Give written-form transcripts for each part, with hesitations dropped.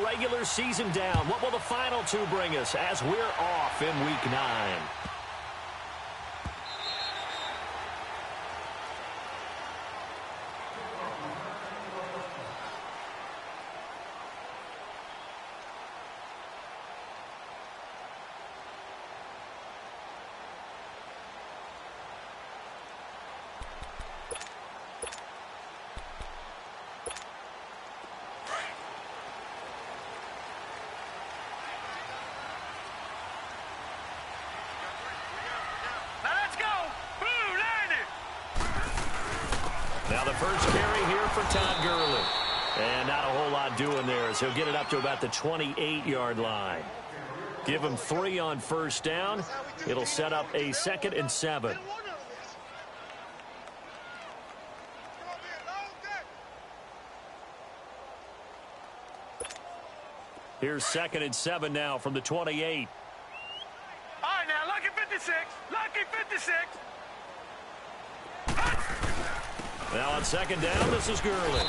regular season down. What will the final two bring us as we're off in Week 9? Now the first carry here for Todd Gurley. And not a whole lot doing there as he'll get it up to about the 28-yard line. Give him 3 on first down. It'll set up a 2nd and 7. Here's 2nd and 7 now from the 28. All right, now, lucky 56. Lucky 56. Now on 2nd down, this is Gurley.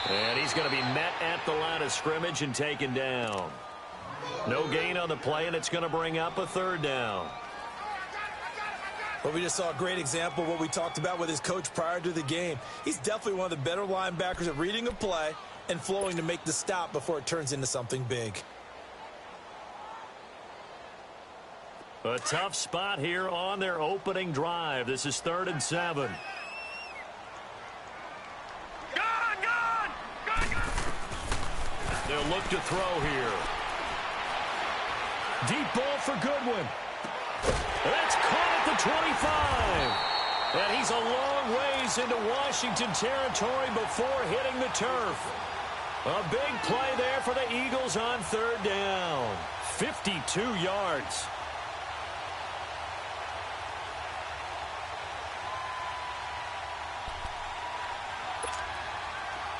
And he's going to be met at the line of scrimmage and taken down. No gain on the play, and it's going to bring up a 3rd down. Well, we just saw a great example of what we talked about with his coach prior to the game. He's definitely one of the better linebackers at reading a play and flowing to make the stop before it turns into something big. A tough spot here on their opening drive. This is 3rd and 7. They'll look to throw here. Deep ball for Goodwin. That's caught at the 25. And he's a long ways into Washington territory before hitting the turf. A big play there for the Eagles on 3rd down. 52 yards.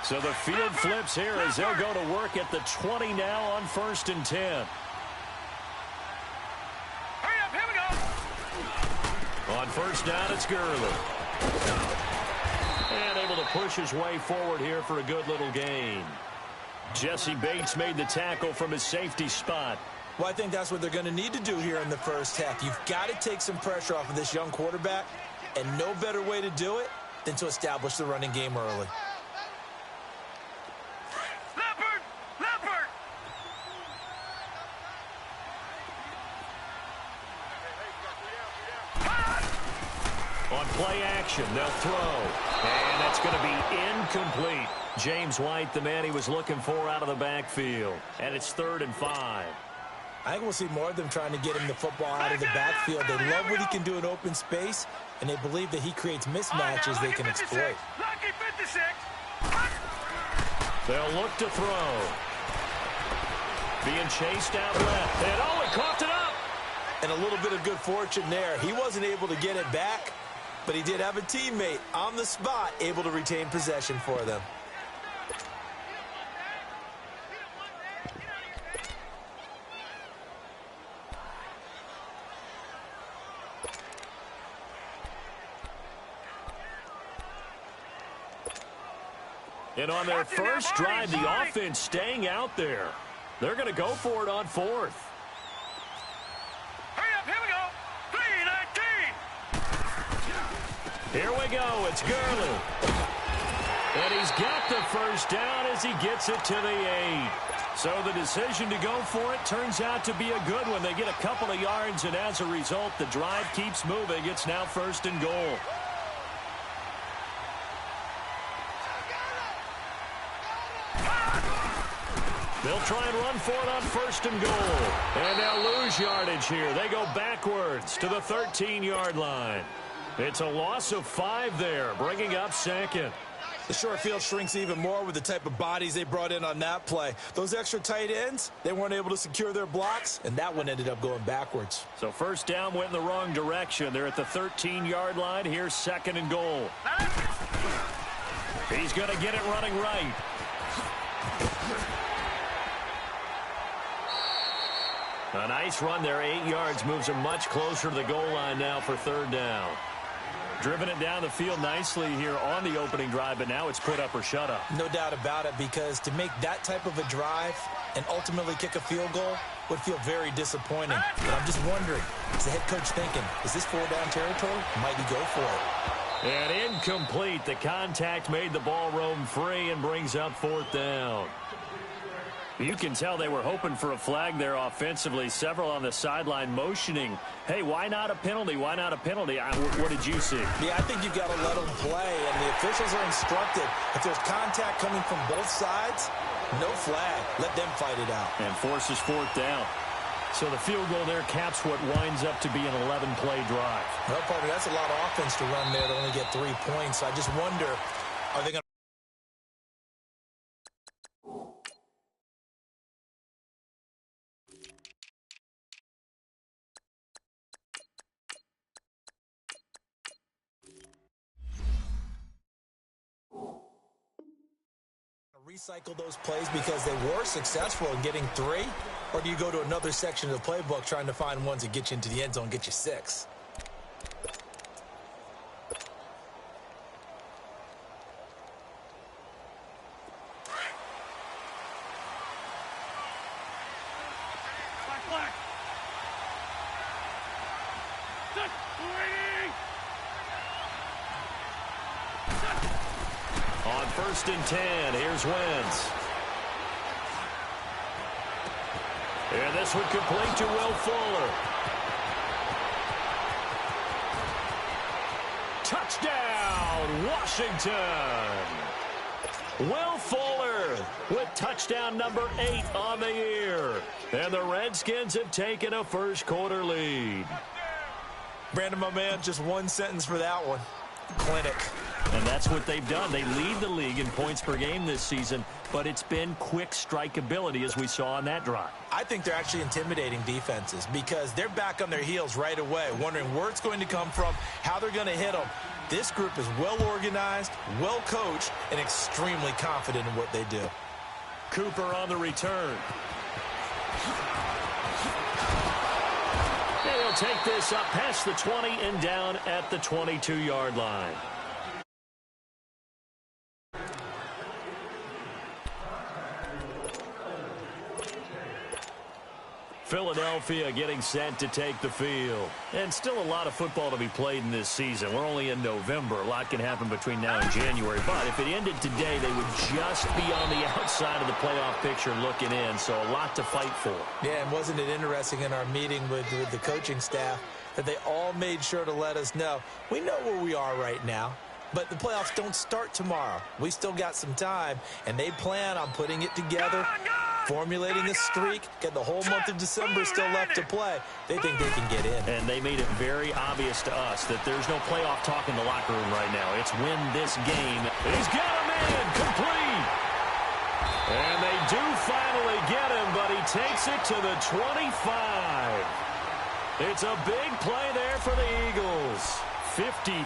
So the field flips here as they'll go to work at the 20 now on 1st and 10. Hurry up, here we go. On 1st down, it's Gurley. And able to push his way forward here for a good little gain. Jesse Bates made the tackle from his safety spot. Well, I think that's what they're going to need to do here in the first half. You've got to take some pressure off of this young quarterback, and no better way to do it than to establish the running game early. On play action, they'll throw. And that's going to be incomplete. James White, the man he was looking for out of the backfield. And it's 3rd and 5. I think we'll see more of them trying to get him the football out of the backfield. They love what he can do in open space, and they believe that he creates mismatches they can exploit. Lucky 56. They'll look to throw. Being chased out left. And he coughed it up. And a little bit of good fortune there. He wasn't able to get it back, but he did have a teammate on the spot able to retain possession for them. And on their first drive, the offense staying out there. They're going to go for it on 4th. Hurry up, here we go. 3-19. Here we go. It's Gurley. And he's got the first down as he gets it to the 8. So the decision to go for it turns out to be a good one. They get a couple of yards, and as a result, the drive keeps moving. It's now 1st and goal. They'll try and run for it on 1st and goal. And they'll lose yardage here. They go backwards to the 13-yard line. It's a loss of 5 there, bringing up 2nd. The short field shrinks even more with the type of bodies they brought in on that play. Those extra tight ends, they weren't able to secure their blocks, and that one ended up going backwards. So 1st down went in the wrong direction. They're at the 13-yard line. Here's 2nd and goal. He's going to get it running right. A nice run there, 8 yards, moves him much closer to the goal line now for 3rd down. Driven it down the field nicely here on the opening drive, but now it's put up or shut up. No doubt about it, because to make that type of a drive, and ultimately kick a field goal would feel very disappointing. But I'm just wondering, is the head coach thinking, is this 4-down territory? Might he go for it? And incomplete. The contact made the ball roam free and brings up 4th down. You can tell they were hoping for a flag there offensively. Several on the sideline motioning, hey, why not a penalty? Why not a penalty? What did you see? Yeah, I think you've got to let them play, and the officials are instructed. If there's contact coming from both sides, no flag. Let them fight it out. And forces 4th down. So the field goal there caps what winds up to be an 11-play drive. Well, partner, that's a lot of offense to run there to only get 3 points. I just wonder, are they going to recycle those plays because they were successful in getting 3? Or do you go to another section of the playbook trying to find ones that get you into the end zone, get you 6? On 1st and 10, here's Wentz. And this would complete to Will Fuller. Touchdown, Washington. Will Fuller with touchdown number 8 on the year. And the Redskins have taken a first-quarter lead. Brandon, my man, just one sentence for that one. Clinic. And that's what they've done. They lead the league in points per game this season, but it's been quick strikeability as we saw on that drive. I think they're actually intimidating defenses because they're back on their heels right away, wondering where it's going to come from, how they're going to hit them. This group is well organized, well coached, and extremely confident in what they do. Cooper on the return. And he'll take this up past the 20 and down at the 22-yard line. Philadelphia getting set to take the field. And still a lot of football to be played in this season. We're only in November. A lot can happen between now and January. But if it ended today, they would just be on the outside of the playoff picture looking in. So a lot to fight for. Yeah, and wasn't it interesting in our meeting with the coaching staff that they all made sure to let us know, we know where we are right now, but the playoffs don't start tomorrow. We still got some time, and they plan on putting it together, formulating a streak, get the whole month of December still left to play. They think they can get in. And they made it very obvious to us that there's no playoff talk in the locker room right now. It's win this game. He's got a man complete. And they do finally get him, but he takes it to the 25. It's a big play there for the Eagles. 53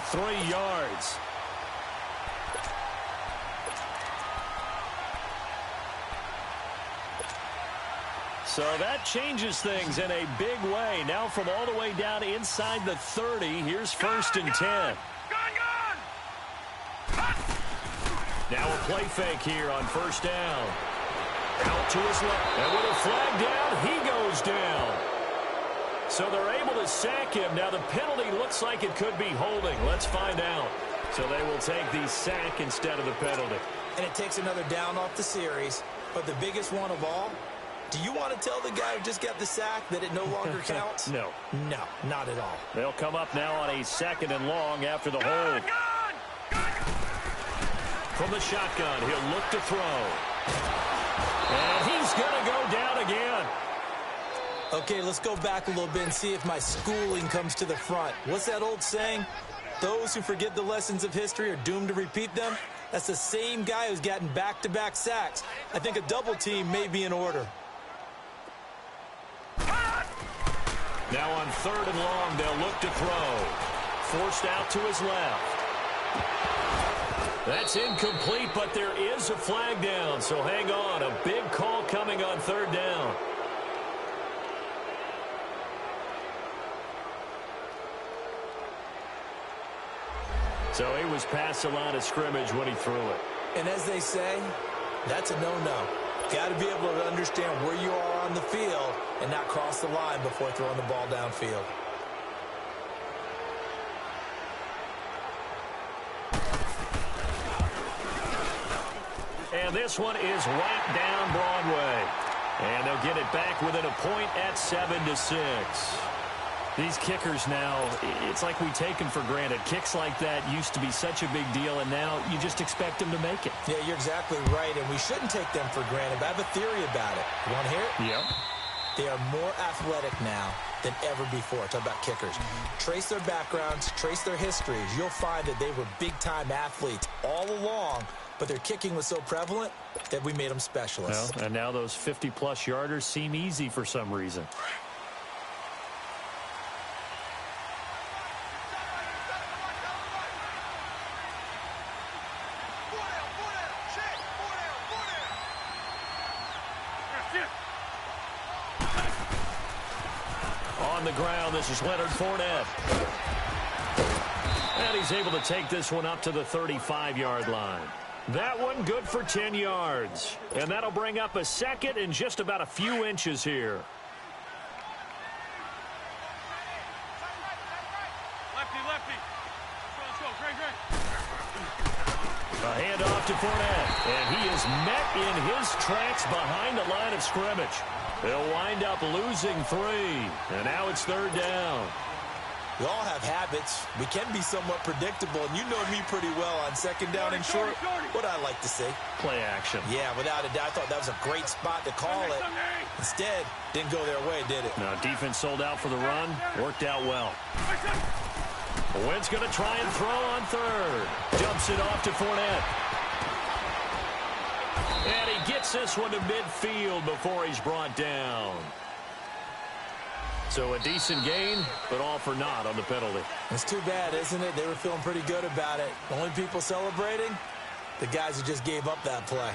yards. So that changes things in a big way. Now from all the way down inside the 30, here's 1st and 10. Now a play fake here on 1st down. Out to his left. And with a flag down, he goes down. So they're able to sack him. Now the penalty looks like it could be holding. Let's find out. So they will take the sack instead of the penalty. And it takes another down off the series. But the biggest one of all, do you want to tell the guy who just got the sack that it no longer counts? No. No, not at all. They'll come up now on a 2nd and long after the hold. From the shotgun, he'll look to throw. And he's going to go down again. Okay, let's go back a little bit and see if my schooling comes to the front. What's that old saying? Those who forget the lessons of history are doomed to repeat them. That's the same guy who's gotten back-to-back sacks. I think a double team may be in order. Now on 3rd and long, they'll look to throw. Forced out to his left. That's incomplete, but there is a flag down, so hang on. A big call coming on 3rd down. So he was past the line of scrimmage when he threw it. And as they say, that's a no-no. Got to be able to understand where you are on the field and not cross the line before throwing the ball downfield. And this one is right down Broadway. And they'll get it back within a point at 7-6. These kickers now, it's like we take them for granted. Kicks like that used to be such a big deal, and now you just expect them to make it. Yeah, you're exactly right, and we shouldn't take them for granted. But I have a theory about it. You want to hear it? Yep. They are more athletic now than ever before. Talk about kickers. Trace their backgrounds, trace their histories. You'll find that they were big-time athletes all along, but their kicking was so prevalent that we made them specialists. Well, and now those 50-plus yarders seem easy for some reason. On the ground, this is Leonard Fournette. And he's able to take this one up to the 35-yard line. That one good for 10 yards. And that'll bring up a second and just about a few inches here. Lefty. Let's go. Great. A handoff to Fournette. And he is met in his tracks behind the line of scrimmage. They'll wind up losing 3. And now it's third down. We all have habits. We can be somewhat predictable, and you know me pretty well on second down and short. What I like to see. Play action. Yeah, without a doubt. I thought that was a great spot to call it. Instead, didn't go their way, did it? Now, defense sold out for the run. Worked out well. Wentz going to try and throw on third. Dumps it off to Fournette. And he gets this one to midfield before he's brought down. So a decent gain, but all for naught on the penalty. It's too bad, isn't it? They were feeling pretty good about it. Only people celebrating, the guys who just gave up that play.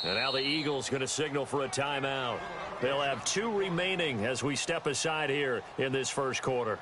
And now the Eagles going to signal for a timeout. They'll have 2 remaining as we step aside here in this first quarter.